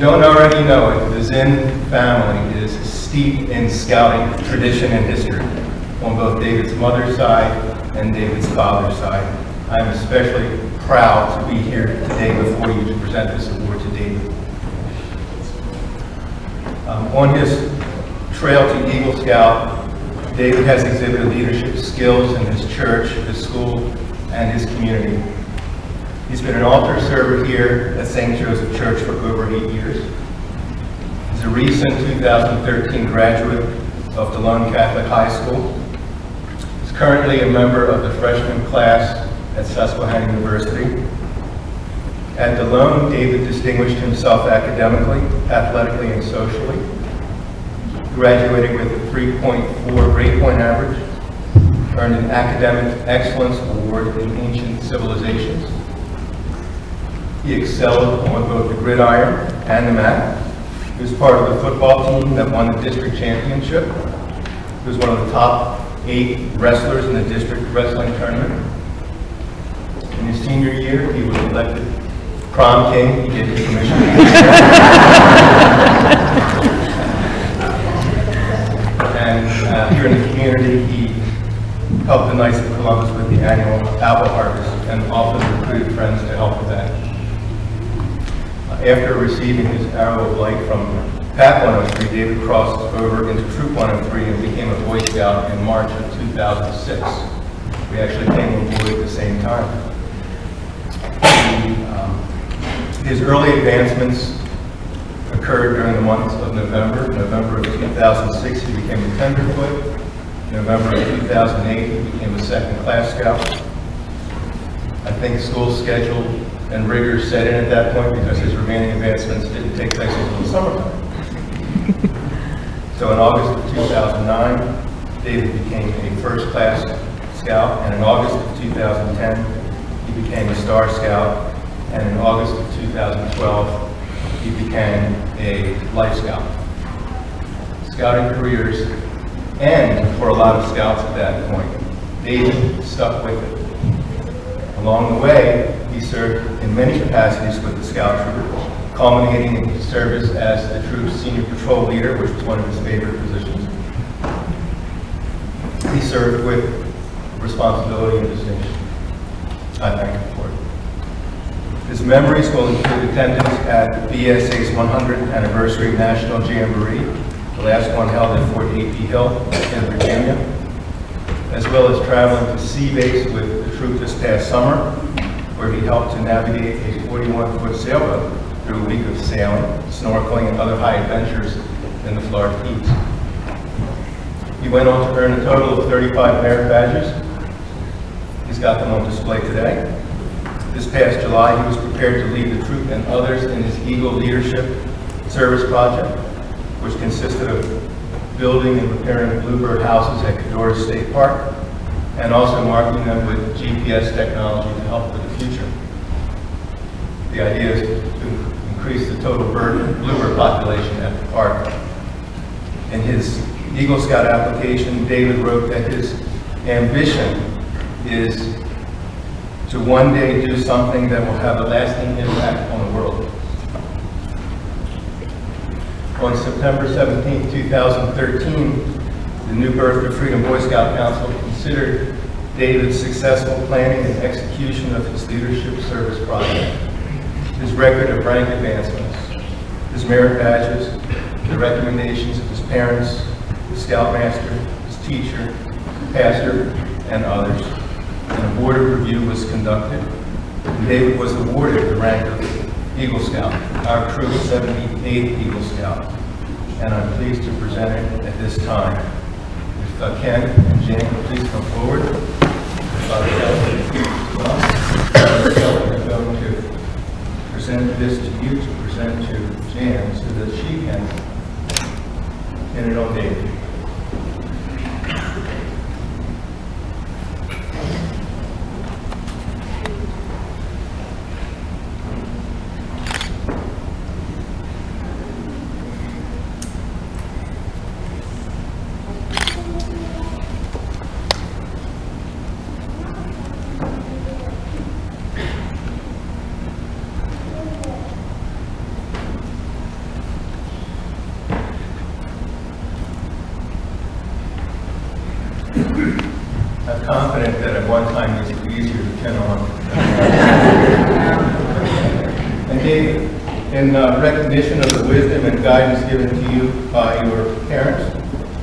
don't already know it, the Zinn family is steeped in scouting tradition and history on both David's mother's side and David's father's side. I'm especially proud to be here today before you to present this award to David. On his trail to Eagle Scout, David has exhibited leadership skills in his church, his school, and his community. He's been an altar server here at St. Joseph Church for over 8 years. He's a recent 2013 graduate of DeLone Catholic High School. He's currently a member of the freshman class at Susquehanna University. At DeLone, David distinguished himself academically, athletically, and socially. Graduating with a 3.4 grade point average, earned an Academic Excellence Award in Ancient Civilizations. He excelled on both the gridiron and the mat. He was part of the football team that won the district championship. He was one of the top 8 wrestlers in the district wrestling tournament. In his senior year, he was elected prom king. He gave his permission. And here in the community, he helped the Knights of Columbus with the annual apple harvest and often recruited friends to help with that. After receiving his Arrow of Light from Pac 103, David crossed over into Troop 103 and became a Boy Scout in March of 2006. We actually came on board at the same time. His early advancements occurred during the months of November. November of 2006, he became a tenderfoot. November of 2008, he became a second-class scout. I think school schedule and rigors set in at that point because his remaining advancements didn't take place until the summertime. So in August of 2009, David became a first-class scout, and in August of 2010, he became a Star Scout, and in August of 2012, he became a Life Scout. Scouting careers end for a lot of scouts at that point. David stuck with it. Along the way, he served in many capacities with the Scout Troop, culminating in his service as the troop's senior patrol leader, which was one of his favorite positions. He served with responsibility and distinction. I thank him for it. His memories will include attendance at BSA's 100th Anniversary National Jamboree, the last one held at Fort A.P. Hill in Virginia, as well as traveling to sea base with the troop this past summer, where he helped to navigate a 41-foot sailboat through a week of sailing, snorkeling, and other high adventures in the Florida Keys. He went on to earn a total of 35 merit badges. He's got them on display today. This past July, he was prepared to lead the troop and others in his Eagle Leadership Service Project, which consisted of building and repairing bluebird houses at Cadorah State Park, and also marking them with GPS technology to help for the future. The idea is to increase the total bluebird population at the park. In his Eagle Scout application, David wrote that his ambition is to one day do something that will have a lasting impact on the world. On September 17, 2013, the New Birth of Freedom Boy Scout Council considered David's successful planning and execution of his leadership service project, his record of rank advancements, his merit badges, the recommendations of his parents, the scoutmaster, his teacher, pastor, and others. And a board of review was conducted, and David was awarded the rank of Eagle Scout, our true 78th Eagle Scout. And I'm pleased to present it at this time. If Ken and Jane will please come forward. Father Kelly is going to present this to you, to present to Jan, so that she can pin it on David. confident that at one time these were easier to pin on. And David, in recognition of the wisdom and guidance given to you by your parents,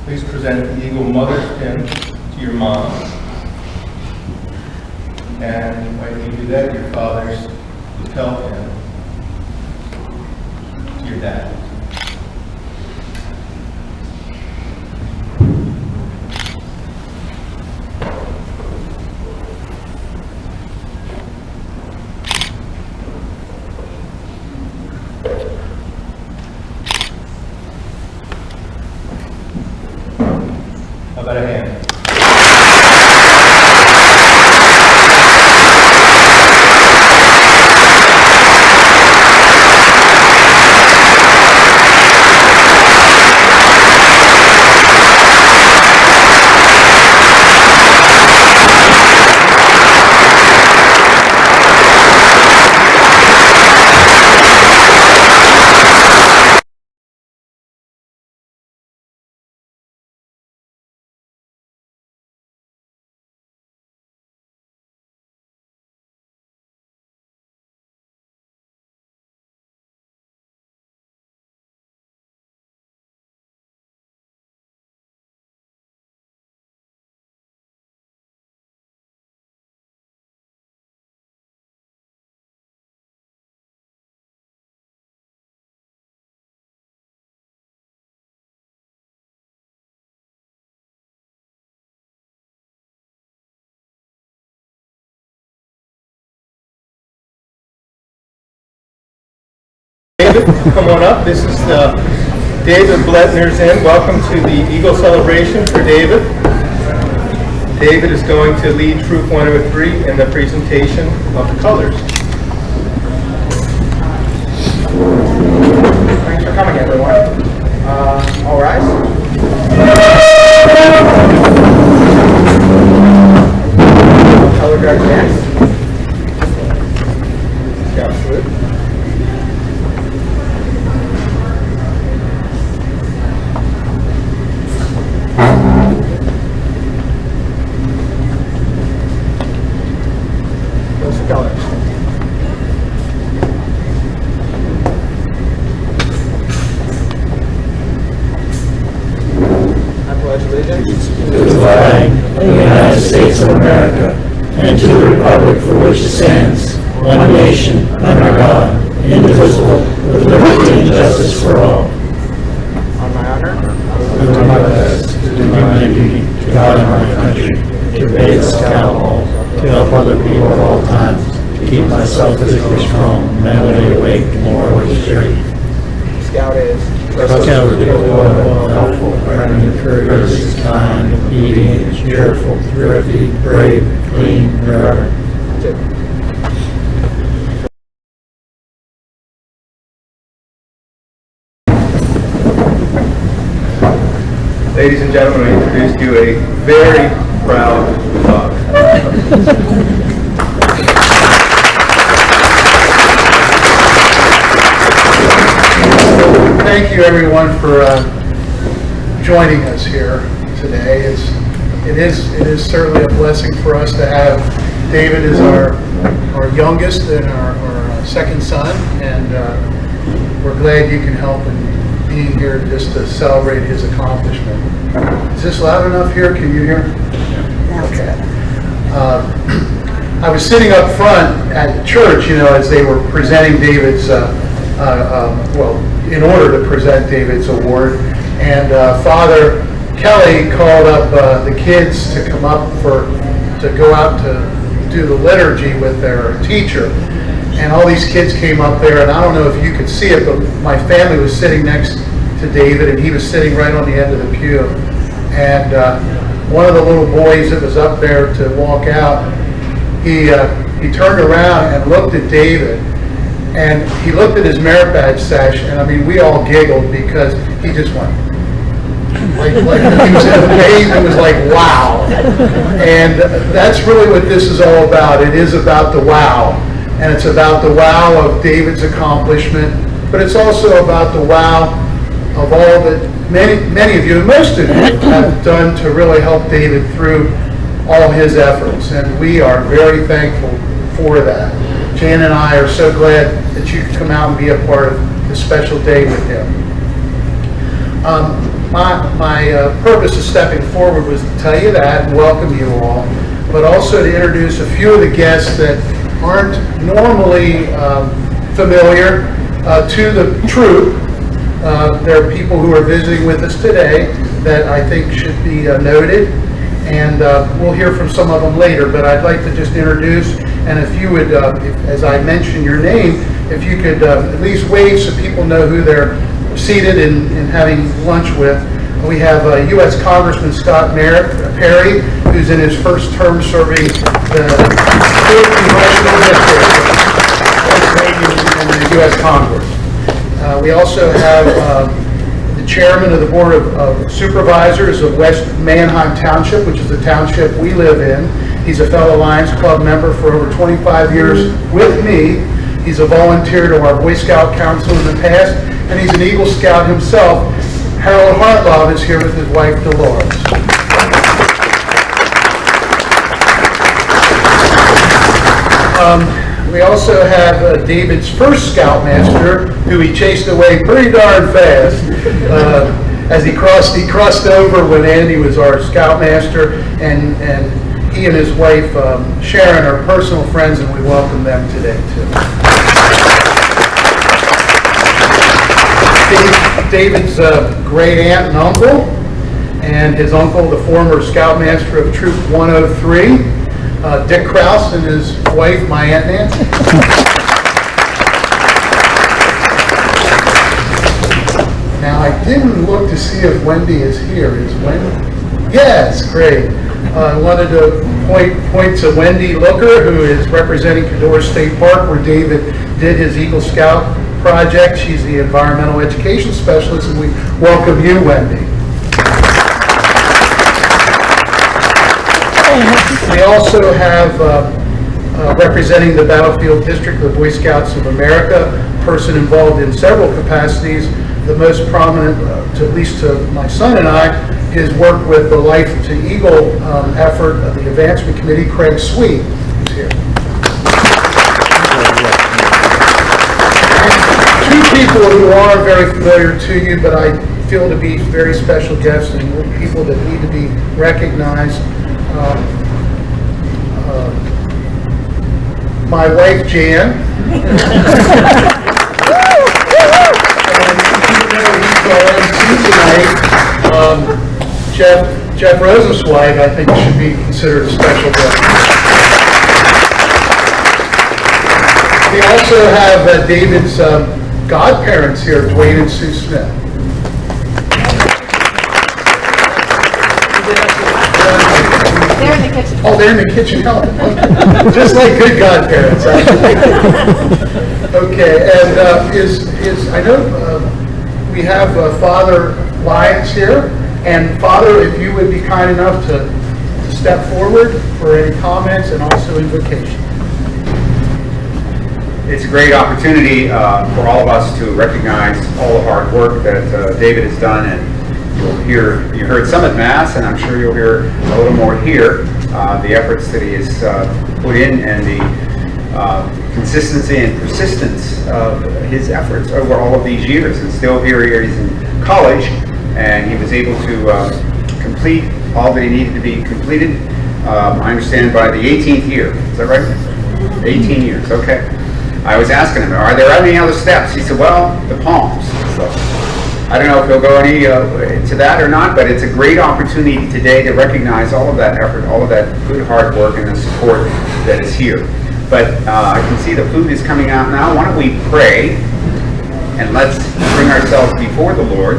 please present the Eagle Mother's Pin to your mom. And when you do that, your father's lapel pin to your dad. How about a hand? David, come on up. This is David Bletner Zinn. Welcome to the Eagle Celebration for David. David is going to lead Troop 103 in the presentation of the colors. Thanks for coming, everyone. All rise. Color guard dance. Scout salute. Those are colors. To the flag of the United States of America and to the republic for which it stands, one nation, under God, indivisible, with liberty and justice for all. On my honor, I will do my best to do my duty to God and my country, to obey the scout law, to help other people at all times, to keep myself physically strong, mentally awake, and morally straight. Scout is Trustworthy, loyal, helpful, friendly, courteous, kind, obedient, cheerful, thrifty, brave, clean, reverent. Ladies and gentlemen, I introduce you a very proud father. Thank you, everyone, for joining us here today. It is certainly a blessing for us to have David as our youngest and our second son, and we're glad you can help in being here just to celebrate his accomplishment. Is this loud enough here? Can you hear? Okay. I was sitting up front at the church, as they were presenting David's in order to present David's award, and Father Kelly called up the kids to come up to go out to do the liturgy with their teacher, and all these kids came up there, and I don't know if you could see it, but my family was sitting next to David, and he was sitting right on the end of the pew, and one of the little boys that was up there to walk out, he turned around and looked at David. And he looked at his merit badge sash, and I mean, we all giggled because he just went, like he was amazed. It was like, wow. And that's really what this is all about. It is about the wow. And it's about the wow of David's accomplishment, but it's also about the wow of all that many of you, most of you, have done to really help David through all his efforts, and we are very thankful for that. Jan and I are so glad that you could come out and be a part of this special day with him. My purpose of stepping forward was to tell you that and welcome you all, but also to introduce a few of the guests that aren't normally familiar to the troop. There are people who are visiting with us today that I think should be noted, and we'll hear from some of them later, but I'd like to just introduce, and if you would, as I mention your name, if you could at least wave so people know who they're seated and having lunch with. We have U.S. Congressman Scott Perry, who's in his first term serving the 4th Congressional District in the U.S. Congress. We also have the chairman of the Board of Supervisors of West Manheim Township, which is the township we live in. He's a fellow Lions Club member for over 25 years with me. He's a volunteer to our Boy Scout Council in the past, and he's an Eagle Scout himself. Harold Hartlov is here with his wife, Dolores. We also have David's first Scoutmaster, who he chased away pretty darn fast as he crossed over when Andy was our Scoutmaster, and he and his wife Sharon are personal friends, and we welcome them today too. David's great aunt and uncle, and his uncle, the former Scoutmaster of Troop 103, Dick Krause, and his wife, my Aunt Nancy. Now, I didn't look to see if Wendy is here. Is Wendy? Yes, great. I wanted to point to Wendy Looker, who is representing Cador State Park, where David did his Eagle Scout project. She's the environmental education specialist, and we welcome you, Wendy. We also have representing the Battlefield District of the Boy Scouts of America, a person involved in several capacities. The most prominent, at least to my son and I, is work with the Life to Eagle effort of the Advancement Committee, Craig Sweet, who's here. Two people who are very familiar to you, but I feel to be very special guests and people that need to be recognized. My wife, Jan. And even though he's our MC tonight, Jeff Rosenzweig, I think, should be considered a special guest. We also have David's godparents here, Dwayne and Sue Smith. They're in the kitchen. Oh, they're in the kitchen. Just like good godparents, actually. Okay, and I know we have Father Lyons here, and Father, if you would be kind enough to step forward for any comments and also invocation. It's a great opportunity for all of us to recognize all the hard work that David has done, and you heard some at Mass, and I'm sure you'll hear a little more here. The efforts that he has put in, and the consistency and persistence of his efforts over all of these years. And still here he's in college, and he was able to complete all that he needed to be completed. I understand by the 18th year. Is that right? 18 years. Okay. I was asking him, are there any other steps? He said, well, the palms. So I don't know if he'll go any to that or not, but it's a great opportunity today to recognize all of that effort, all of that good hard work and the support that is here. But I can see the food is coming out now. Why don't we pray, and let's bring ourselves before the Lord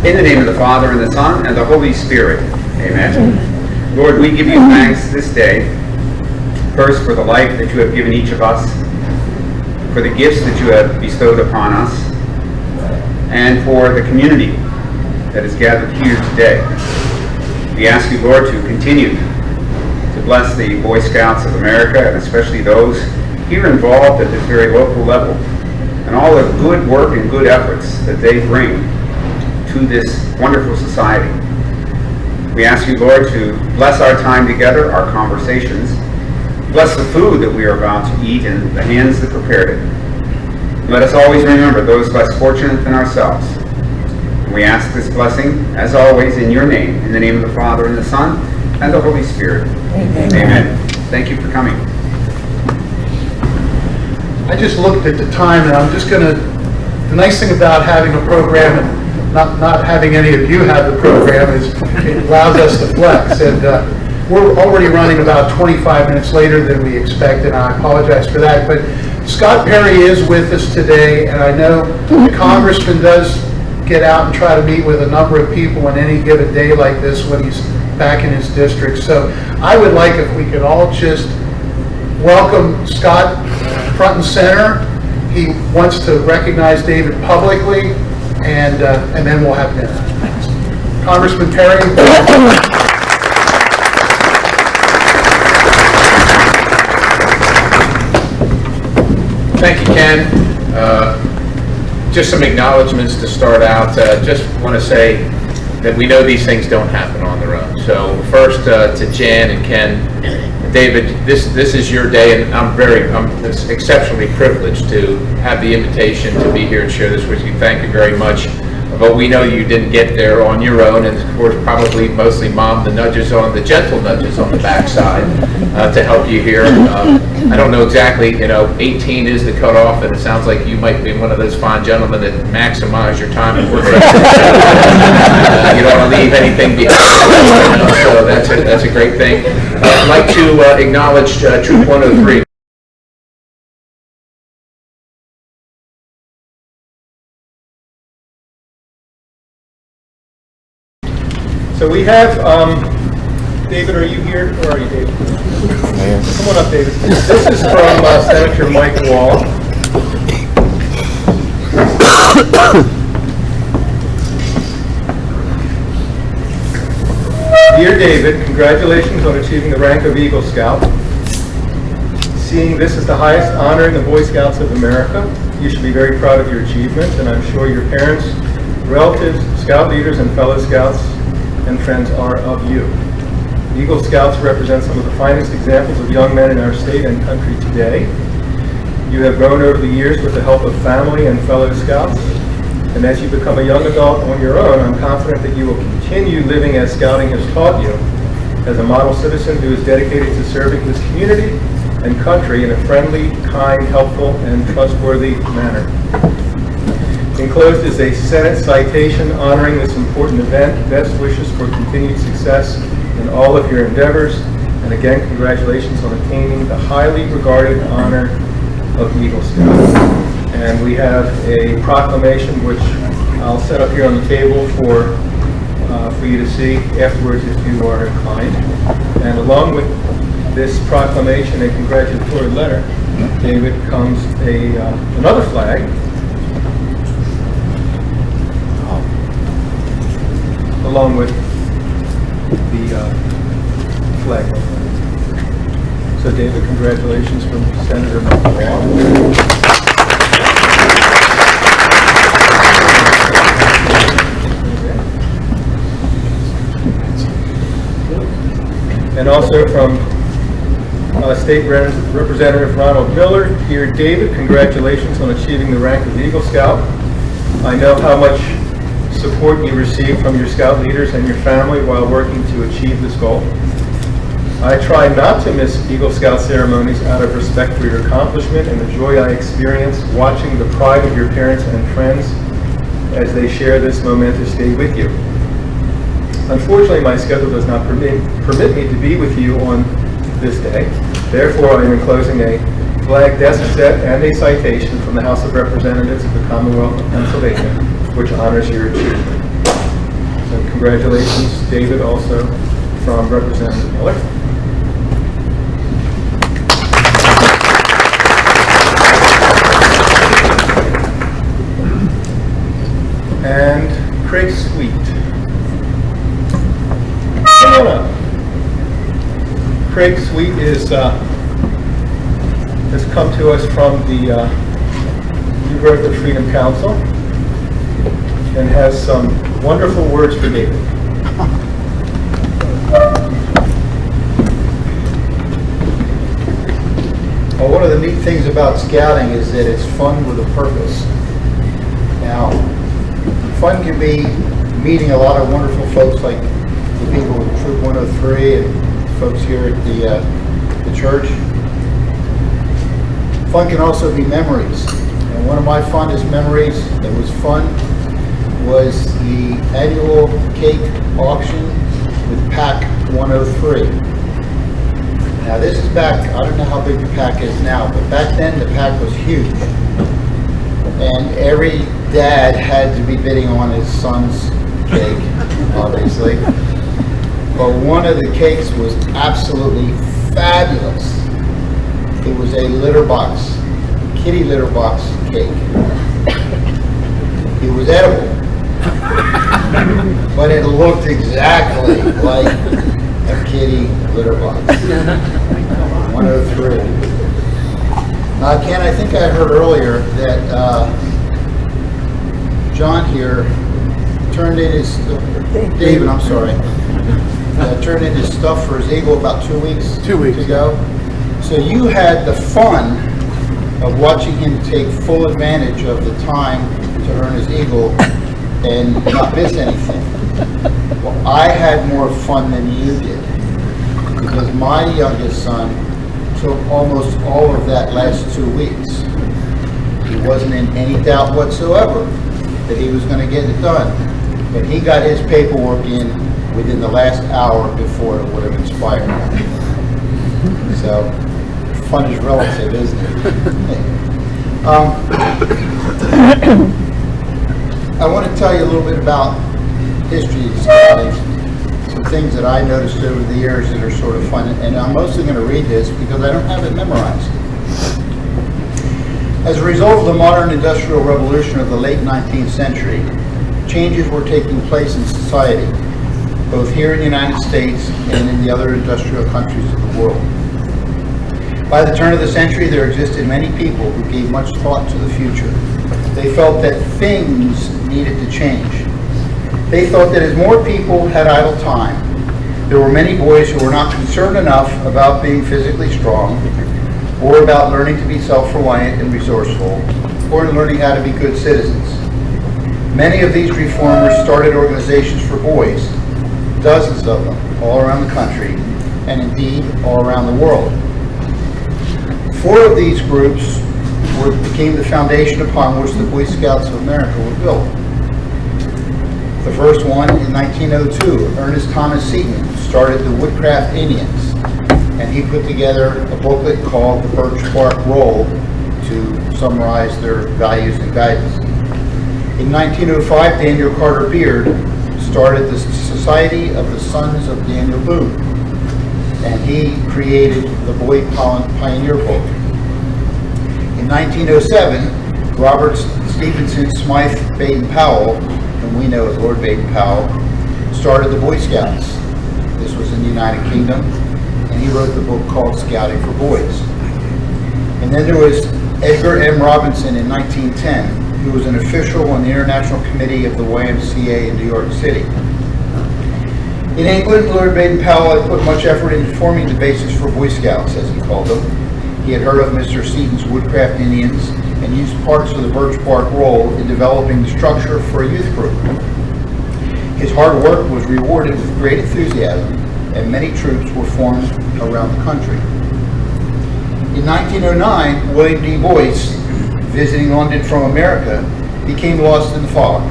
in the name of the Father and the Son and the Holy Spirit. Amen. Lord, we give you thanks this day, first for the life that you have given each of us, for the gifts that you have bestowed upon us, and for the community that is gathered here today. We ask you, Lord, to continue to bless the Boy Scouts of America, and especially those here involved at this very local level, and all the good work and good efforts that they bring to this wonderful society. We ask you, Lord, to bless our time together, our conversations. Bless the food that we are about to eat and the hands that prepared it. Let us always remember those less fortunate than ourselves. We ask this blessing, as always, in your name, in the name of the Father, and the Son, and the Holy Spirit. Amen. Thank you for coming. I just looked at the time, and I'm just going to, the nice thing about having a program and not having any of you have the program is it allows us to flex. And we're already running about 25 minutes later than we expected, and I apologize for that. But Scott Perry is with us today, and I know the congressman does get out and try to meet with a number of people on any given day like this when he's back in his district. So I would like if we could all just welcome Scott front and center. He wants to recognize David publicly, and then we'll have dinner. Congressman Perry. Thank you, Ken. Just some acknowledgments to start out. Just want to say that we know these things don't happen on their own. So first to Jan and Ken, David, this is your day, and I'm exceptionally privileged to have the invitation to be here and share this with you. Thank you very much. But we know you didn't get there on your own, and of course probably mostly Mom, the gentle nudges on the backside to help you here. I don't know exactly, 18 is the cutoff, and it sounds like you might be one of those fine gentlemen that maximize your time at work. You don't want to leave anything behind, so that's a great thing. I'd like to acknowledge Troop 103. So we have, David, are you here? Where are you, David? Come on up, David. This is from Senator Mike Wall. Dear David, congratulations on achieving the rank of Eagle Scout. Seeing this as the highest honor in the Boy Scouts of America, you should be very proud of your achievement, and I'm sure your parents, relatives, scout leaders, and fellow scouts and friends are of you. Eagle Scouts represent some of the finest examples of young men in our state and country today. You have grown over the years with the help of family and fellow scouts, and as you become a young adult on your own, I'm confident that you will continue living as scouting has taught you, as a model citizen who is dedicated to serving his community and country in a friendly, kind, helpful, and trustworthy manner. Enclosed is a Senate citation honoring this important event. Best wishes for continued success in all of your endeavors. And again, congratulations on attaining the highly regarded honor of Eagle Scout. And we have a proclamation which I'll set up here on the table for you to see afterwards if you are inclined. And along with this proclamation and congratulatory letter, David, comes another flag. Along with the flag. So David, congratulations from Senator Mike Wall. And also from State Representative Ronald Miller. Dear David, congratulations on achieving the rank of Eagle Scout. I know how much support you receive from your scout leaders and your family while working to achieve this goal. I try not to miss Eagle Scout ceremonies out of respect for your accomplishment and the joy I experience watching the pride of your parents and friends as they share this momentous day with you. Unfortunately, my schedule does not permit me to be with you on this day. Therefore, I am enclosing a flag desk set and a citation from the House of Representatives of the Commonwealth of Pennsylvania, which honors your achievement. So congratulations, David, also from Representative Miller. And Craig Sweet. Come on up. Craig Sweet has come to us from the New Growth of Freedom Council and has some wonderful words for David. Well, one of the neat things about scouting is that it's fun with a purpose. Now, fun can be meeting a lot of wonderful folks like the people with Troop 103 and folks here at the church. Fun can also be memories. And one of my fondest memories that was fun was the annual cake auction with Pack 103. Now this is back, I don't know how big the pack is now, but back then the pack was huge. And every dad had to be bidding on his son's cake, obviously. But one of the cakes was absolutely fabulous. It was a litter box, kitty litter box cake. It was edible, but it looked exactly like a kitty litter box. 103. Ken, I think I heard earlier that John here turned in his, David, I'm sorry, turned in his stuff for his eagle about 2 weeks ago. So you had the fun of watching him take full advantage of the time to earn his eagle and not miss anything. Well, I had more fun than you did because my youngest son took almost all of that last 2 weeks. He wasn't in any doubt whatsoever that he was going to get it done. But he got his paperwork in within the last hour before it would have expired. So, fun is relative, isn't it? I want to tell you a little bit about history of scouting, some things that I noticed over the years that are sort of fun, and I'm mostly going to read this because I don't have it memorized. As a result of the modern industrial revolution of the late 19th century, changes were taking place in society, both here in the United States and in the other industrial countries of the world. By the turn of the century, there existed many people who gave much thought to the future. They felt that things needed to change. They thought that as more people had idle time, there were many boys who were not concerned enough about being physically strong, or about learning to be self-reliant and resourceful, or in learning how to be good citizens. Many of these reformers started organizations for boys, dozens of them, all around the country, and indeed all around the world. 4 of these groups became the foundation upon which the Boy Scouts of America were built. The first one, in 1902, Ernest Thomas Seton started the Woodcraft Indians, and he put together a booklet called the Birch Bark Roll to summarize their values and guidance. In 1905, Daniel Carter Beard started the Society of the Sons of Daniel Boone, and he created the Boy Pioneer Book. In 1907, Robert Stevenson Smythe Baden-Powell, whom we know as Lord Baden-Powell, started the Boy Scouts. This was in the United Kingdom, and he wrote the book called Scouting for Boys. And then there was Edgar M. Robinson in 1910, who was an official on the International Committee of the YMCA in New York City. In England, Lord Baden-Powell had put much effort into forming the basis for Boy Scouts, as he called them. He had heard of Mr. Seton's Woodcraft Indians and used parts of the Birch Bark Roll in developing the structure for a youth group. His hard work was rewarded with great enthusiasm, and many troops were formed around the country. In 1909, William D. Boyce, visiting London from America, became lost in the fog.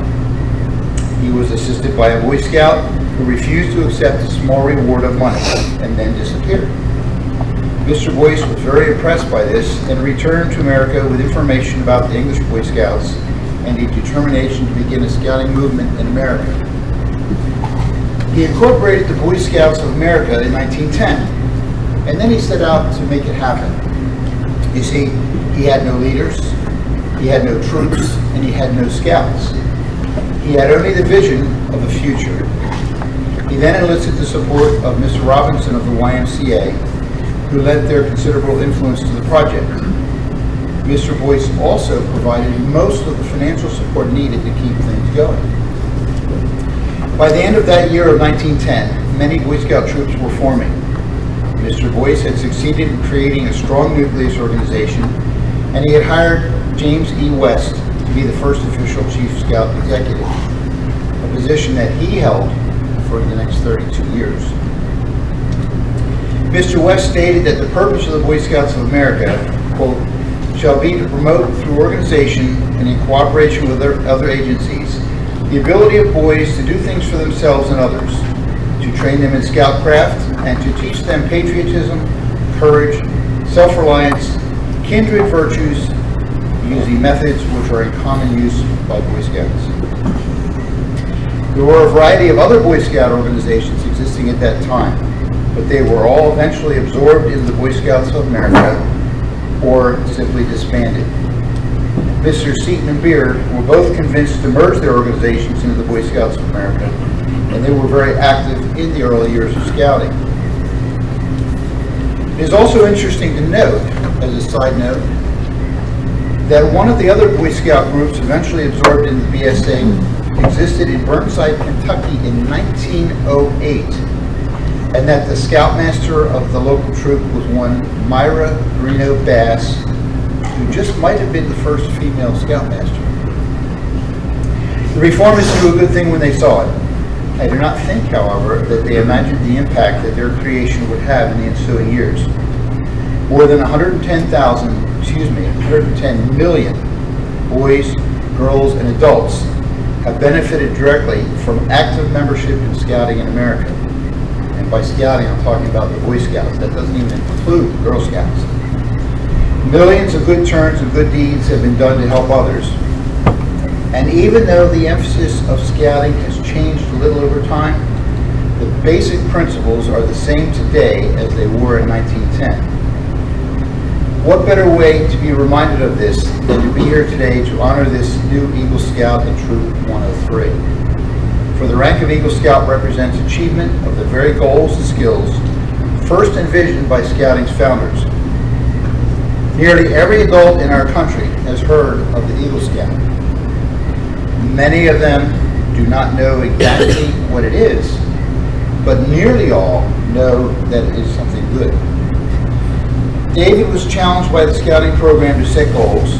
He was assisted by a Boy Scout who refused to accept a small reward of money and then disappeared. Mr. Boyce was very impressed by this and returned to America with information about the English Boy Scouts and a determination to begin a scouting movement in America. He incorporated the Boy Scouts of America in 1910, and then he set out to make it happen. You see, he had no leaders, he had no troops, and he had no scouts. He had only the vision of a future. He then enlisted the support of Mr. Robinson of the YMCA, who lent their considerable influence to the project. Mr. Boyce also provided most of the financial support needed to keep things going. By the end of that year of 1910, many Boy Scout troops were forming. Mr. Boyce had succeeded in creating a strong nucleus organization, and he had hired James E. West to be the first official Chief Scout executive, a position that he held for the next 32 years. Mr. West stated that the purpose of the Boy Scouts of America, quote, shall be to promote through organization and in cooperation with other agencies the ability of boys to do things for themselves and others, to train them in scoutcraft, and to teach them patriotism, courage, self-reliance, kindred virtues, using methods which are in common use by Boy Scouts. There were a variety of other Boy Scout organizations existing at that time, but they were all eventually absorbed into the Boy Scouts of America or simply disbanded. Mr. Seaton and Beard were both convinced to merge their organizations into the Boy Scouts of America, and they were very active in the early years of Scouting. It is also interesting to note, as a side note, that one of the other Boy Scout groups eventually absorbed into the BSA existed in Burnside, Kentucky in 1908, and that the scoutmaster of the local troop was one Myra Greeno Bass, who just might have been the first female scoutmaster. The reformists knew a good thing when they saw it. I do not think, however, that they imagined the impact that their creation would have in the ensuing years. More than 110 million boys, girls, and adults have benefited directly from active membership in Scouting in America. And by Scouting, I'm talking about the Boy Scouts. That doesn't even include the Girl Scouts. Millions of good turns and good deeds have been done to help others. And even though the emphasis of Scouting has changed a little over time, the basic principles are the same today as they were in 1910. What better way to be reminded of this than to be here today to honor this new Eagle Scout in Troop 103. For the rank of Eagle Scout represents achievement of the very goals and skills first envisioned by Scouting's founders. Nearly every adult in our country has heard of the Eagle Scout. Many of them do not know exactly what it is, but nearly all know that it is something good. David was challenged by the Scouting program to set goals,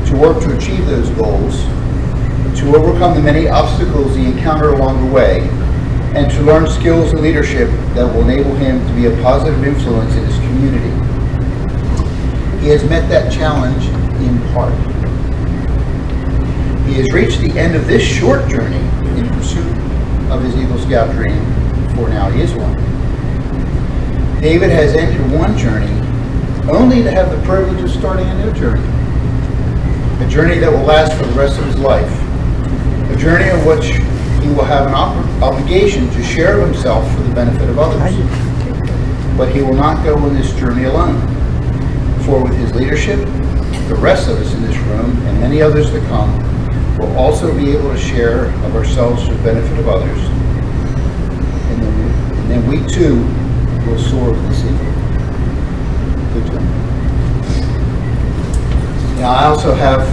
to work to achieve those goals, to overcome the many obstacles he encountered along the way, and to learn skills and leadership that will enable him to be a positive influence in his community. He has met that challenge in part. He has reached the end of this short journey in pursuit of his Eagle Scout dream, for now he is one. David has ended one journey only to have the privilege of starting a new journey. A journey that will last for the rest of his life. A journey in which he will have an obligation to share of himself for the benefit of others. But he will not go on this journey alone. For with his leadership, the rest of us in this room, and many others to come, will also be able to share of ourselves for the benefit of others. And then we too will soar with this eagle. Good job. Now I also have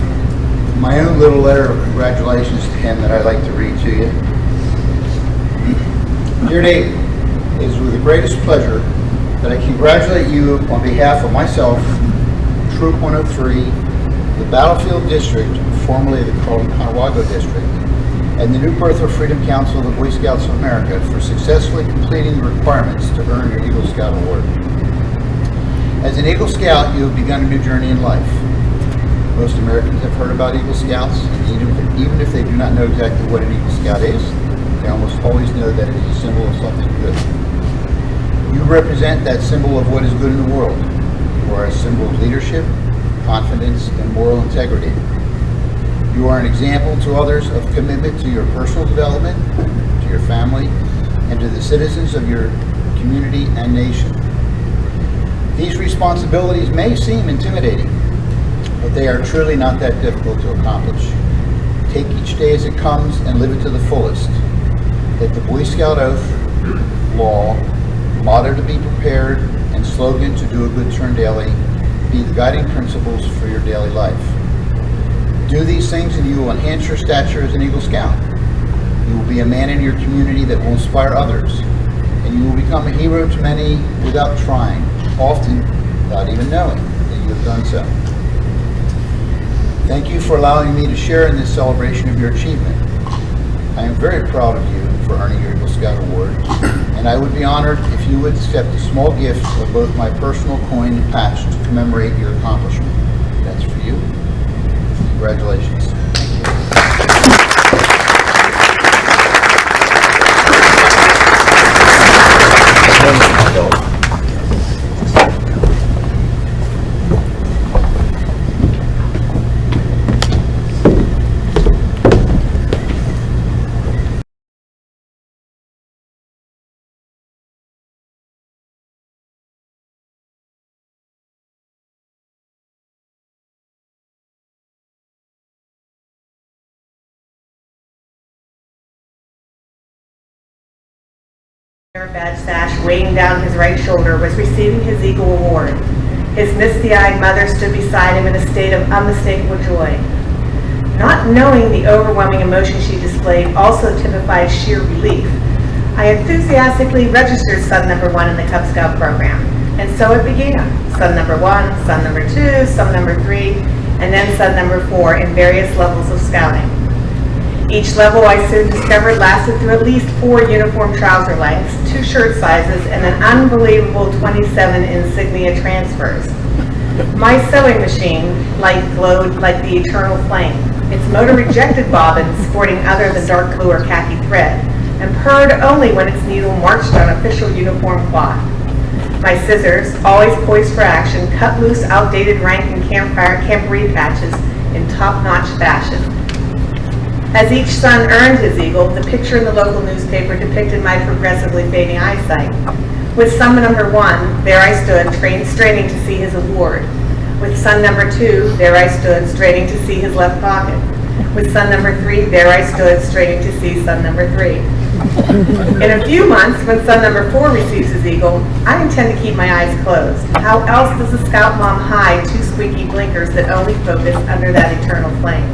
my own little letter of congratulations to him that I'd like to read to you. Dear David, it is with the greatest pleasure that I congratulate you on behalf of myself, Troop 103, the Battlefield District, formerly the Carlton-Conewago District, and the New Birth of Freedom Council of the Boy Scouts of America for successfully completing the requirements to earn your Eagle Scout Award. As an Eagle Scout, you have begun a new journey in life. Most Americans have heard about Eagle Scouts, and even if they do not know exactly what an Eagle Scout is, they almost always know that it is a symbol of something good. You represent that symbol of what is good in the world. You are a symbol of leadership, confidence, and moral integrity. You are an example to others of commitment to your personal development, to your family, and to the citizens of your community and nation. These responsibilities may seem intimidating, but they are truly not that difficult to accomplish. Take each day as it comes and live it to the fullest. Let the Boy Scout oath, law, motto to be prepared, and slogan to do a good turn daily be the guiding principles for your daily life. Do these things and you will enhance your stature as an Eagle Scout. You will be a man in your community that will inspire others, and you will become a hero to many without trying, often without even knowing that you have done so. Thank you for allowing me to share in this celebration of your achievement. I am very proud of you for earning your Eagle Scout Award, and I would be honored if you would accept a small gift of both my personal coin and patch to commemorate your accomplishment. That's for you. Congratulations. Badge sash weighing down his right shoulder was receiving his Eagle Award. His misty-eyed mother stood beside him in a state of unmistakable joy. Not knowing the overwhelming emotion she displayed also typified sheer relief, I enthusiastically registered son number 1 in the Cub Scout program, and so it began. Son number 1, son number 2, son number 3, and then son number 4 in various levels of scouting. Each level, I soon discovered, lasted through at least 4 uniform trouser lengths, 2 shirt sizes, and an unbelievable 27 insignia transfers. My sewing machine light glowed like the eternal flame, its motor-ejected bobbin sporting other than dark blue or khaki thread, and purred only when its needle marched on official uniform cloth. My scissors, always poised for action, cut loose outdated rank and camporee patches in top-notch fashion. As each son earned his Eagle, the picture in the local newspaper depicted my progressively fading eyesight. With son number 1, there I stood, straining to see his award. With son number 2, there I stood, straining to see his left pocket. With son number 3, there I stood, straining to see son number 3. In a few months, when son number 4 receives his Eagle, I intend to keep my eyes closed. How else does a scout mom hide 2 squeaky blinkers that only focus under that eternal flame?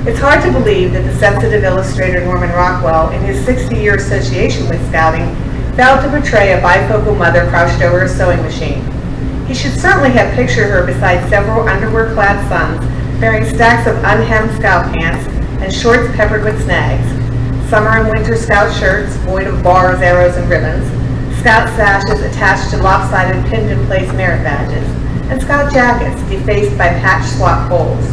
It's hard to believe that the sensitive illustrator Norman Rockwell, in his 60-year association with scouting, failed to portray a bifocal mother crouched over a sewing machine. He should certainly have pictured her beside several underwear-clad sons, bearing stacks of unhemmed scout pants and shorts peppered with snags, summer and winter scout shirts void of bars, arrows, and ribbons, scout sashes attached to lopsided pinned-in-place merit badges, and scout jackets defaced by patch swap holes.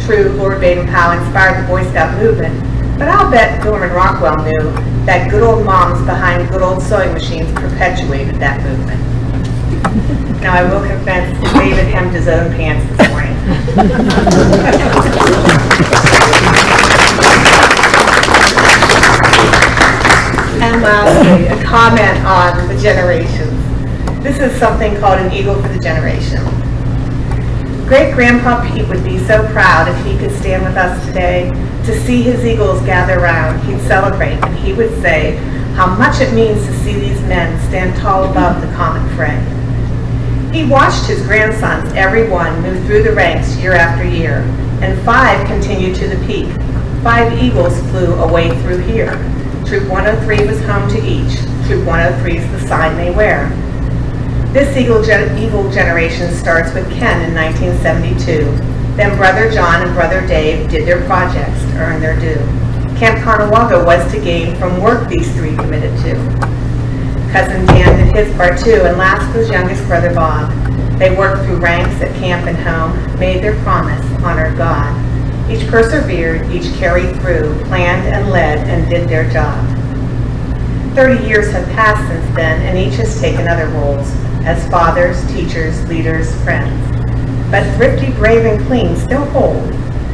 True, Lord Baden-Powell inspired the Boy Scout movement, but I'll bet Norman Rockwell knew that good old moms behind good old sewing machines perpetuated that movement. Now I will confess, David hemmed his own pants this morning. And lastly, a comment on the generations. This is something called an Eagle for the generation. Great-Grandpa Pete would be so proud if he could stand with us today to see his Eagles gather round. He'd celebrate, and he would say how much it means to see these men stand tall above the common fray. He watched his grandsons, every one, move through the ranks year after year, and 5 continued to the peak. 5 Eagles flew away through here. Troop 103 was home to each. Troop 103 is the sign they wear. This Eagle generation starts with Ken in 1972. Then Brother John and Brother Dave did their projects to earn their due. Camp Conawaga was to gain from work these 3 committed to. Cousin Dan did his part too, and last was youngest Brother Bob. They worked through ranks at camp and home, made their promise, honored God. Each persevered, each carried through, planned and led, and did their job. 30 years have passed since then, and each has taken other roles, as fathers, teachers, leaders, friends. But thrifty, brave, and clean still hold.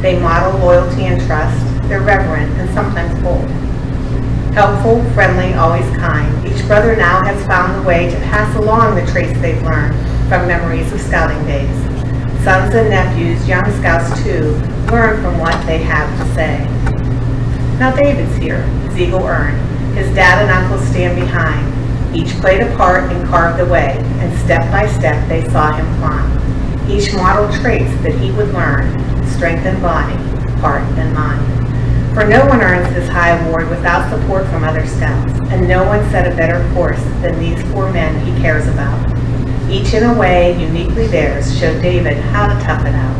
They model loyalty and trust. They're reverent and sometimes bold. Helpful, friendly, always kind, each brother now has found the way to pass along the traits they've learned from memories of scouting days. Sons and nephews, young scouts too, learn from what they have to say. Now David's here, his Eagle earned. His dad and uncle stand behind. Each played a part and carved the way, and step by step they saw him climb. Each modeled traits that he would learn, strength and body, heart and mind. For no one earns this high award without support from other scouts, and no one set a better course than these 4 men he cares about. Each in a way uniquely theirs showed David how to tough it out.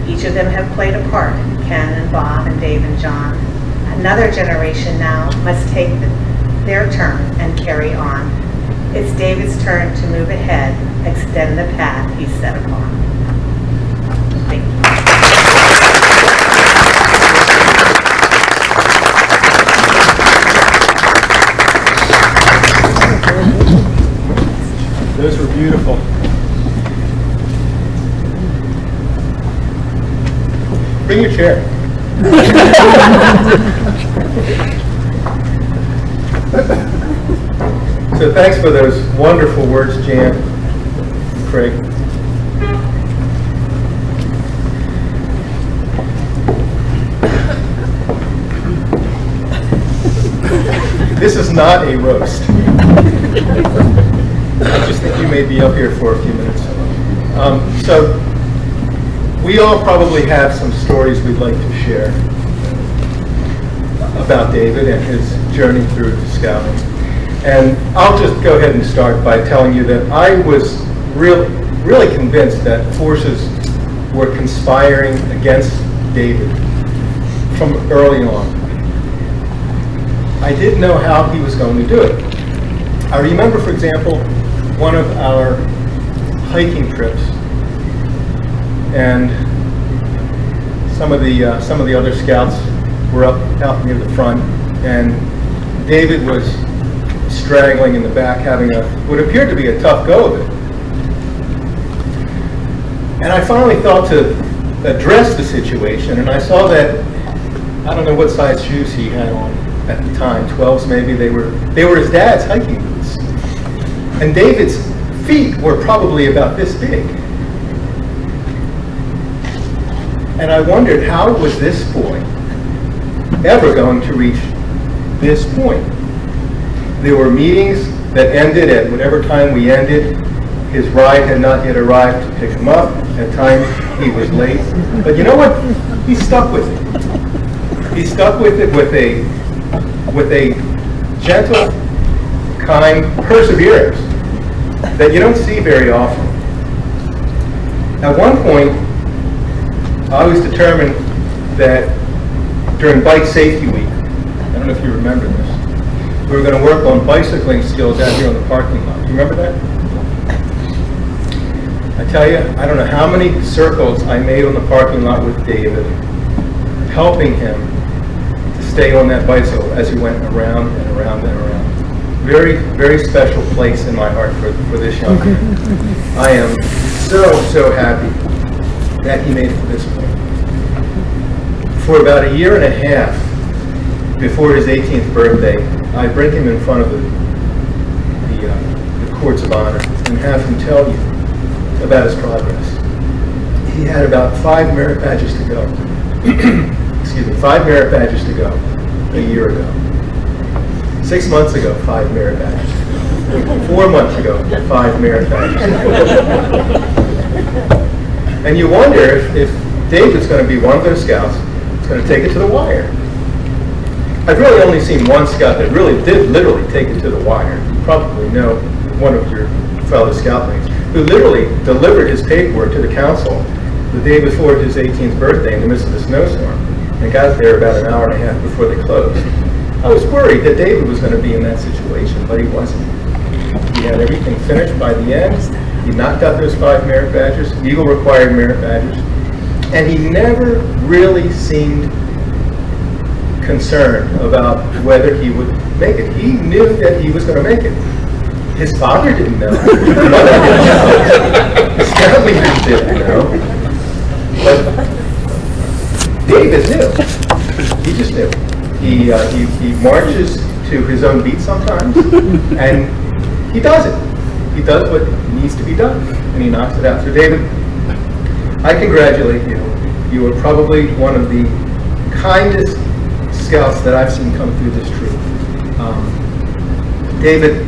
Each of them have played a part, Ken and Bob and Dave and John. Another generation now must take their turn and carry on. It's David's turn to move ahead, extend the path he's set upon. Thank you. Those were beautiful. Bring your chair. So thanks for those wonderful words, Jan, Craig. This is not a roast. I just think you may be up here for a few minutes. So we all probably have some stories we'd like to share about David and his journey through scouting. And I'll just go ahead and start by telling you that I was really convinced that forces were conspiring against David from early on. I didn't know how he was going to do it. I remember, for example, one of our hiking trips, and some of the other scouts were out near the front, and David was straggling in the back, having what appeared to be a tough go of it. And I finally thought to address the situation, and I saw that, I don't know what size shoes he had on at the time, 12s maybe. They were his dad's hiking boots. And David's feet were probably about this big. And I wondered, how was this boy ever going to reach this point? There were meetings that ended at whatever time we ended. His ride had not yet arrived to pick him up. At times he was late. But you know what? He stuck with it. He stuck with it with a gentle, kind perseverance that you don't see very often. At one point, I was determined that during Bike Safety Week, I don't know if you remember this, we were going to work on bicycling skills out here in the parking lot. Do you remember that? I tell you, I don't know how many circles I made on the parking lot with David, helping him to stay on that bicycle as he went around and around and around. Very, very special place in my heart for this young man. I am so happy that he made it to this point. For about a year and a half before his 18th birthday, I bring him in front of the courts of honor and have him tell you about his progress. He had about 5 merit badges to go. Excuse me, 5 merit badges to go a year ago. 6 months ago, 5 merit badges. 4 months ago, 5 merit badges. And you wonder if David's going to be one of those scouts that's going to take it to the wire. I've really only seen one scout that really did literally take it to the wire. You probably know one of your fellow scoutmates who literally delivered his paperwork to the council the day before his 18th birthday in the midst of a snowstorm and got there about an hour and a half before they closed. I was worried that David was going to be in that situation, but he wasn't. He had everything finished by the end. He knocked out those 5 merit badges, Eagle required merit badges, and he never really seemed concerned about whether he would make it. He knew that he was going to make it. His father didn't know. His mother didn't know. His scout leaders didn't know. But David knew. He just knew. He marches to his own beat sometimes, and he does it. He does what needs to be done, and he knocks it out. So David, I congratulate you. You are probably one of the kindest scouts that I've seen come through this troop. David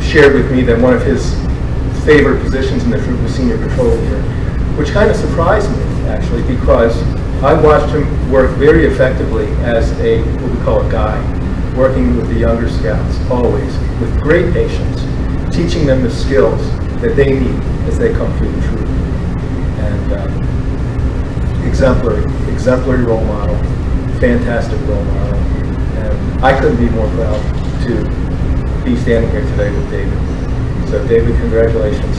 shared with me that one of his favorite positions in the troop was senior patrol leader, which kind of surprised me, actually, because I watched him work very effectively as what we call a guide, working with the younger scouts, always, with great patience, teaching them the skills that they need as they come through the troop. And exemplary role model, fantastic role model. And I couldn't be more proud to be standing here today with David. So David, congratulations.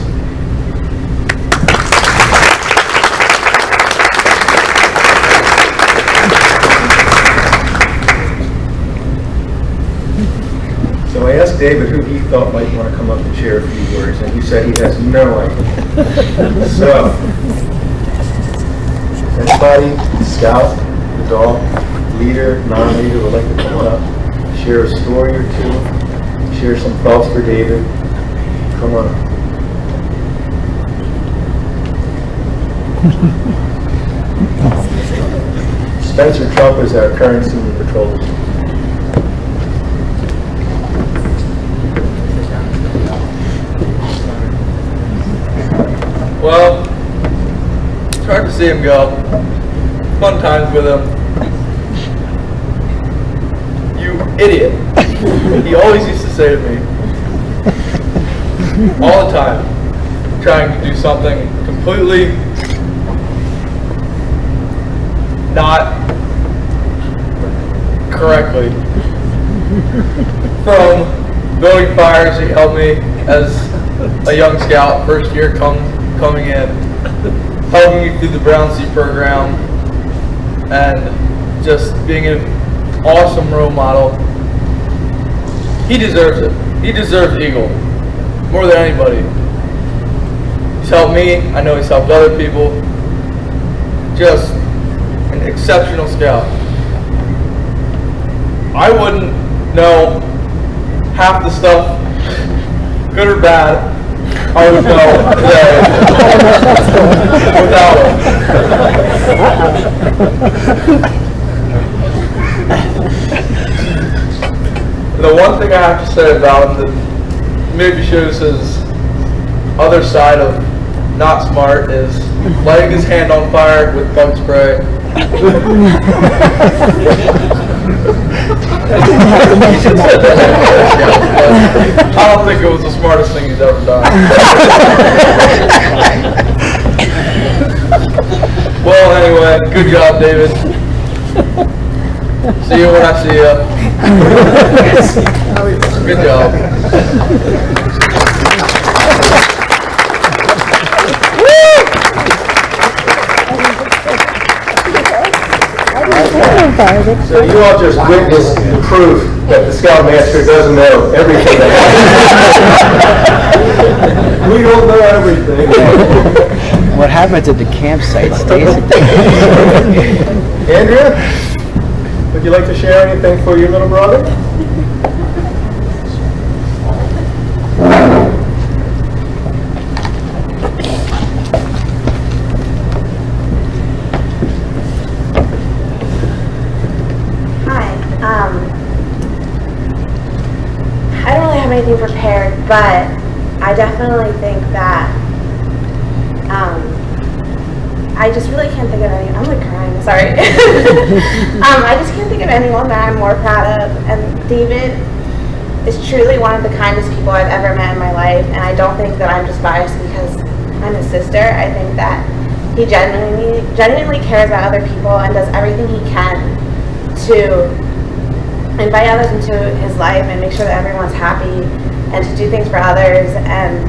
So I asked David who he thought might want to come up and share a few words, and he said he has no idea. So, anybody, scout, adult, leader, non-leader would like to come up, share a story or two, share some thoughts for David, come on up. Spencer Trump is our current senior patrolman. Well, it's hard to see him go. Fun times with him. You idiot. He always used to say to me, all the time, trying to do something completely not correctly. From building fires, he helped me as a young scout, first year coming in, helping me through the Brown Sea program, and just being an awesome role model. He deserves it. He deserves Eagle more than anybody. He's helped me. I know he's helped other people. Just an exceptional scout. I wouldn't know half the stuff, good or bad, I would know today without him. The one thing I have to say about him that maybe shows his other side of not smart is lighting his hand on fire with bug spray. I don't think it was the smartest thing he's ever done. Well, anyway, good job, David. See you when I see you. Good job. So you all just witnessed the proof that the Scoutmaster doesn't know everything. We don't know everything. What happens at the campsite stays at the Andrea, would you like to share anything for your little brother? I don't really have anything prepared, but I definitely think that I just really can't think of any. I'm like crying, sorry. I just can't think of anyone that I'm more proud of. And David is truly one of the kindest people I've ever met in my life. And I don't think that I'm just biased because I'm his sister. I think that he genuinely cares about other people and does everything he can to invite others into his life and make sure that everyone's happy and to do things for others. And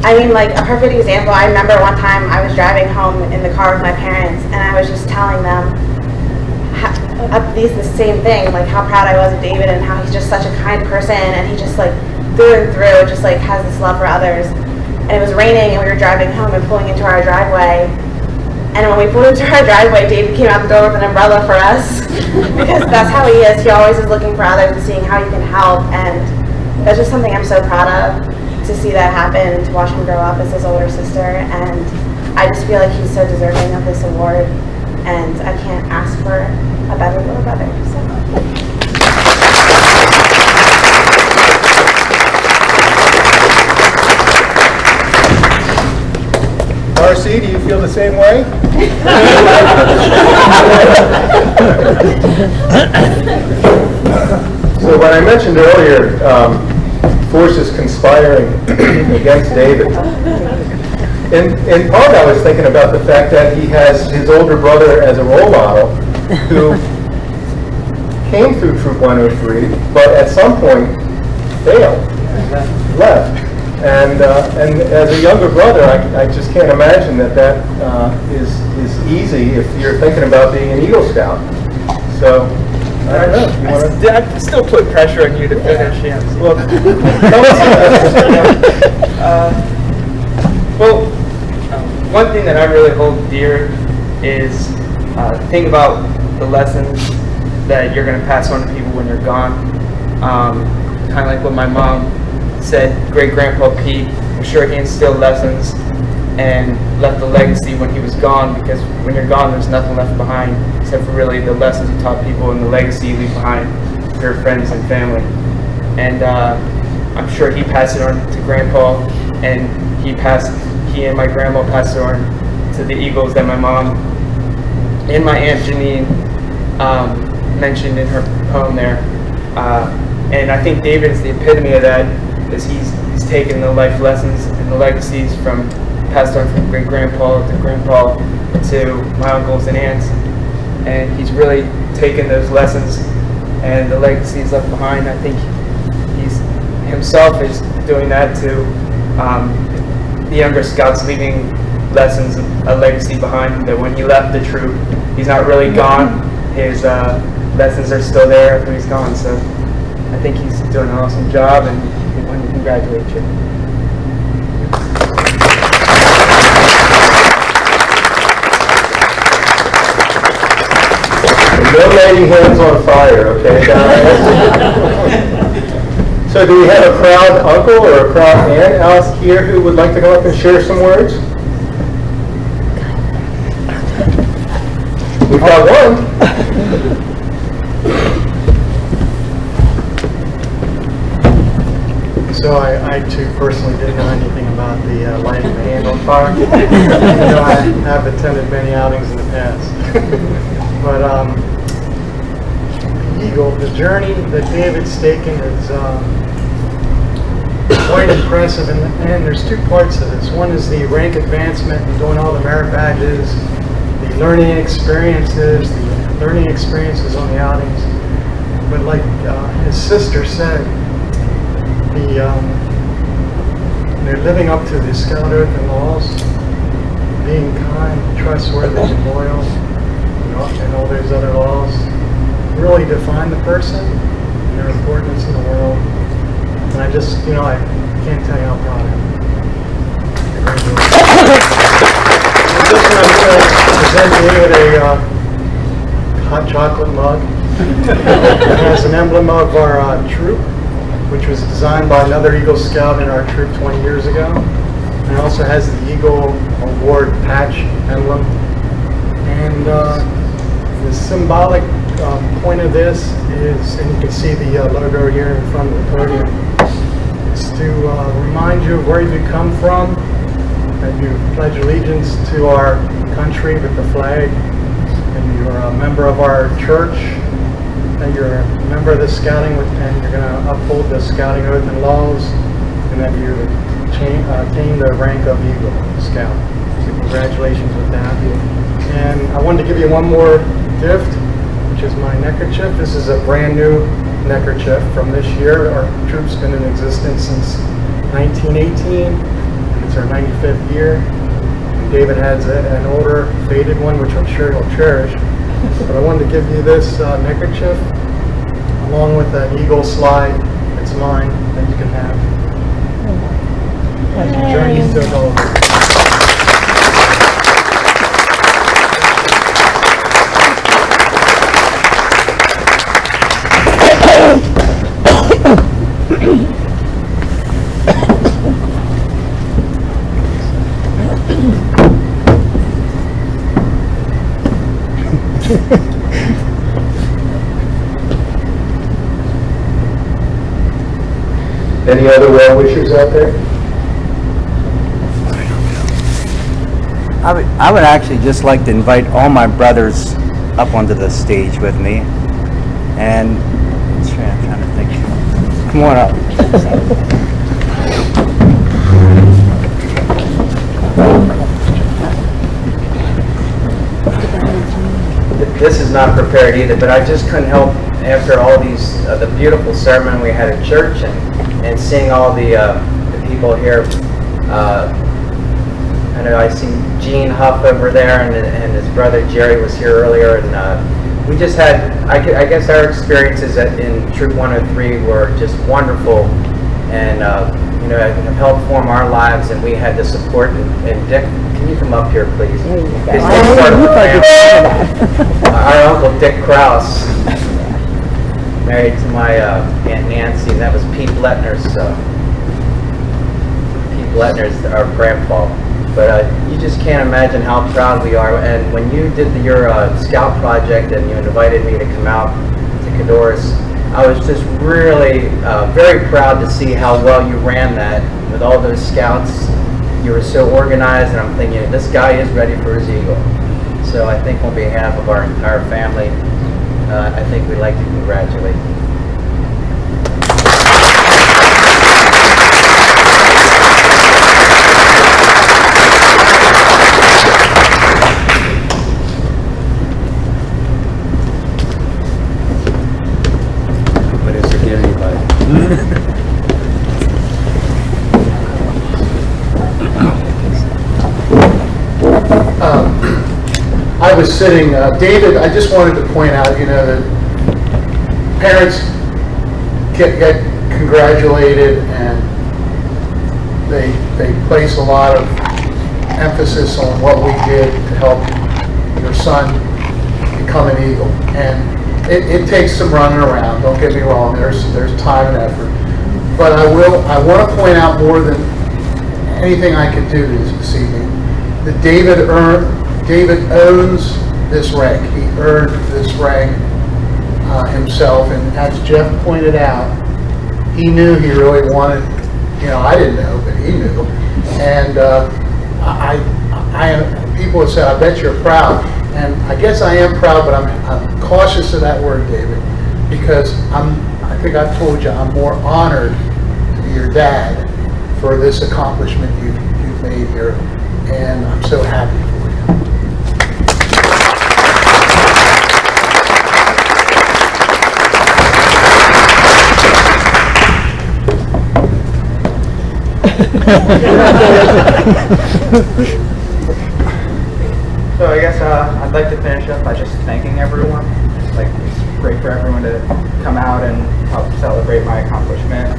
I mean, like, a perfect example, I remember one time I was driving home in the car with my parents and I was just telling them the same thing, like how proud I was of David and how he's just such a kind person and he just like through and through just like has this love for others. And it was raining and we were driving home and pulling into our driveway. And when we pulled into our driveway, David came out the door with an umbrella for us because that's how he is. He always is looking for others and seeing how you can help. And that's just something I'm so proud of, to see that happen, to watch him grow up as his older sister. And I just feel like he's so deserving of this award. And I can't ask for a better little brother. So. All RC, do you feel the same way? So when I mentioned earlier, forces conspiring against David, in part I was thinking about the fact that he has his older brother as a role model who came through Troop 103, but at some point failed, left. And as a younger brother, I just can't imagine that is easy if you're thinking about being an Eagle Scout. So, I don't know. You wanna... I still put pressure on you to finish, yeah. Well, one thing that I really hold dear is think about the lessons that you're going to pass on to people when you're gone. Kind of like what my mom said, great-grandpa Pete, I'm sure he instilled lessons and left a legacy when he was gone, because when you're gone, there's nothing left behind except for really the lessons you taught people and the legacy you leave behind for your friends and family. And I'm sure he passed it on to Grandpa, and he and my grandma passed it on to the Eagles that my mom and my Aunt Janine mentioned in her poem there. And I think David is the epitome of that, because he's taken the life lessons and the legacies passed on from great-grandpa to grandpa to my uncles and aunts, and he's really taken those lessons and the legacies left behind. I think he's himself is doing that to the younger scouts, leaving lessons, a legacy behind, that when he left the troop, he's not really gone. His lessons are still there after he's gone. So I think he's doing an awesome job, and we want to congratulate you. No lighting hands on fire, okay? So do we have a proud uncle or a proud aunt else here who would like to come up and share some words? We've got one. So I too personally didn't know anything about the lighting the hand on fire. I have attended many outings in the past. But the journey that David's taken is quite impressive, and there's two parts to this. One is the rank advancement and doing all the merit badges, the learning experiences on the outings. But like his sister said, they're living up to the Scout Oath and laws, being kind, trustworthy, and loyal, and all those other laws really define the person and their importance in the world. And I just, I can't tell you how proud I am. This one I'm going to present you with a hot chocolate mug. It has an emblem of our troop, which was designed by another Eagle Scout in our troop 20 years ago. And it also has the Eagle Award patch emblem. And the symbolic point of this is, and you can see the logo here in front of the podium, is to remind you of where you come from, that you pledge allegiance to our country with the flag, and you're a member of our church, that you're a member of the scouting, and you're going to uphold the scouting oath and laws, and that you attain the rank of Eagle Scout. So congratulations with that. And I wanted to give you one more gift, which is my neckerchief. This is a brand new neckerchief from this year. Our troop's been in existence since 1918, and it's our 95th year. And David has an older, faded one, which I'm sure he'll cherish. But I wanted to give you this neckerchief, along with an Eagle slide. It's mine, that you can have as you journey into adulthood. Any other well-wishers out there? I would actually just like to invite all my brothers up onto the stage with me. And I'm trying to think. Come on up. This is not prepared either, but I just couldn't help after all these, the beautiful sermon we had at church and seeing all the people here. I know I see Gene Huff over there, and his brother Jerry was here earlier, and we just had, I guess our experiences in Troop 103 were just wonderful, and you know, have helped form our lives, and we had the support, and Dick, can you come up here, please? His part of the family. Our Uncle Dick Krause, married to my Aunt Nancy, and that was Pete Letner's our grandpa. But you just can't imagine how proud we are. And when you did your scout project and you invited me to come out to Cadorus, I was just really very proud to see how well you ran that with all those scouts. You were so organized, and I'm thinking, this guy is ready for his eagle. So I think on behalf of our entire family, I think we'd like to congratulate you. I was sitting, David, I just wanted to point out, you know, that parents get congratulated, and they place a lot of emphasis on what we did to help your son become an Eagle. And it takes some running around, don't get me wrong, there's time and effort. But I want to point out more than anything I could do this evening, that David owns this rank. He earned this rank himself, and as Jeff pointed out, he knew he really wanted, you know, I didn't know, but he knew. And people would say, I bet you're proud. And I guess I am proud, but I'm cautious of that word, David, because I think I've told you, I'm more honored to be your dad for this accomplishment you've made here, and I'm so happy for you. So I guess I'd like to finish up by just thanking everyone. It's great for everyone to come out and help celebrate my accomplishment.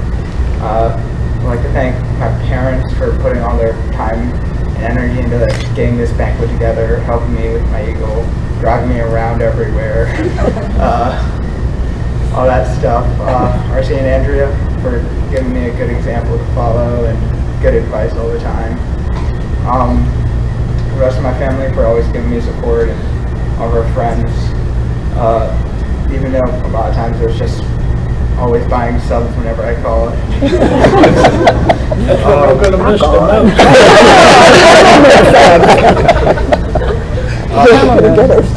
I'd like to thank my parents for putting all their time and energy into getting this banquet together, helping me with my eagle, driving me around everywhere, all that stuff. RC and Andrea for giving me a good example to follow and good advice all the time. The rest of my family for always giving me support, and all of our friends, even though a lot of times there's just always buying subs whenever I call. I'm going to miss the most.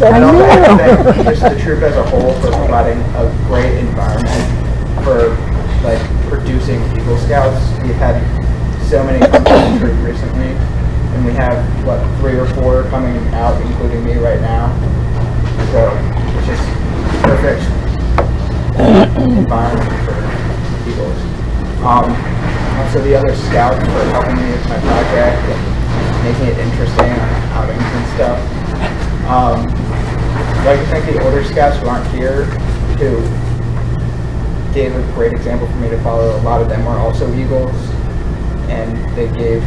And also I want to thank just the troop as a whole for providing a great environment for producing Eagle Scouts. We've had so many come to the troop recently, and we have 3 or 4 coming out, including me right now. So it's just perfect environment for Eagles. Also the other scouts for helping me with my project and making it interesting on outings and stuff. I'd like to thank the older scouts who aren't here, who gave a great example for me to follow. A lot of them are also Eagles, and they gave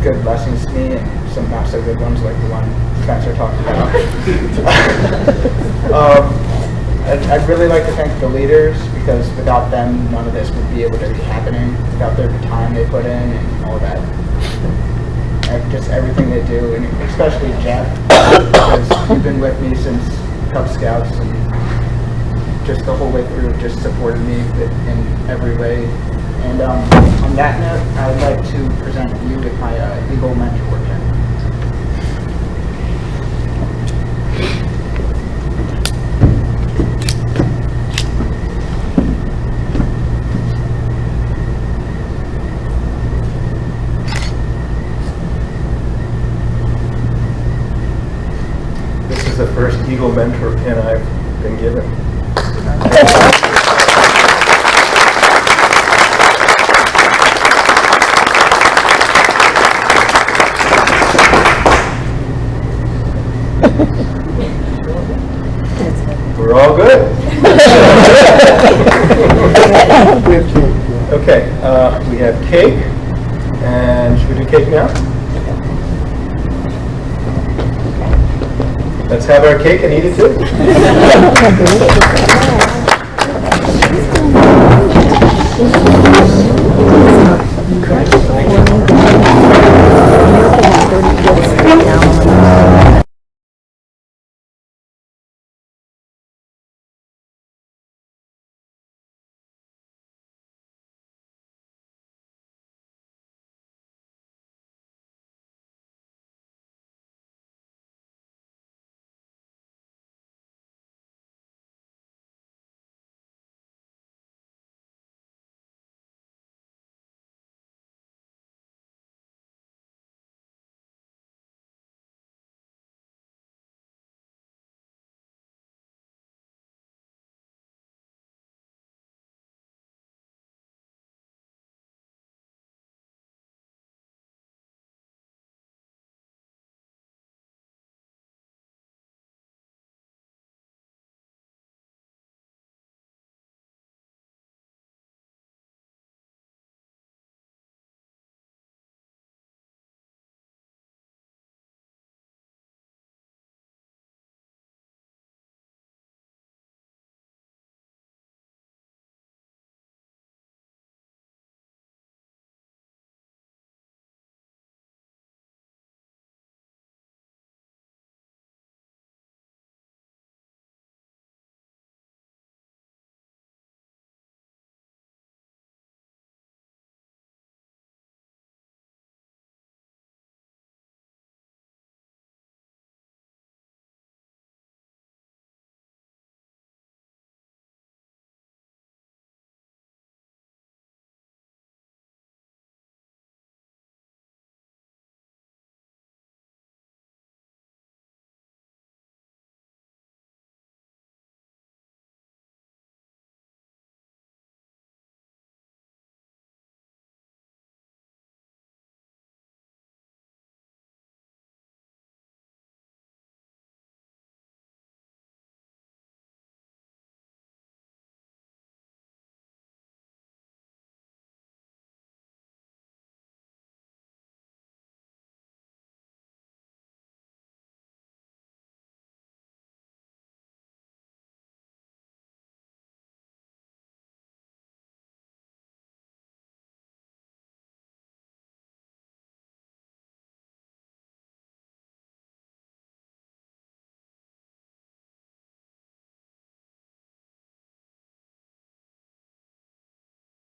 good lessons to me and some not so good ones, like the one Spencer talked about. I'd really like to thank the leaders, because without them, none of this would be able to be happening, without their time they put in and all that. Just everything they do, and especially Jeff, because you've been with me since Cub Scouts, and just the whole way through, just supported me in every way. And on that note, I would like to present you with my Eagle Mentor Pin. mentor pin I've been given. We're all good. Okay, we have cake, and should we do cake now? Let's have our cake and eat it too.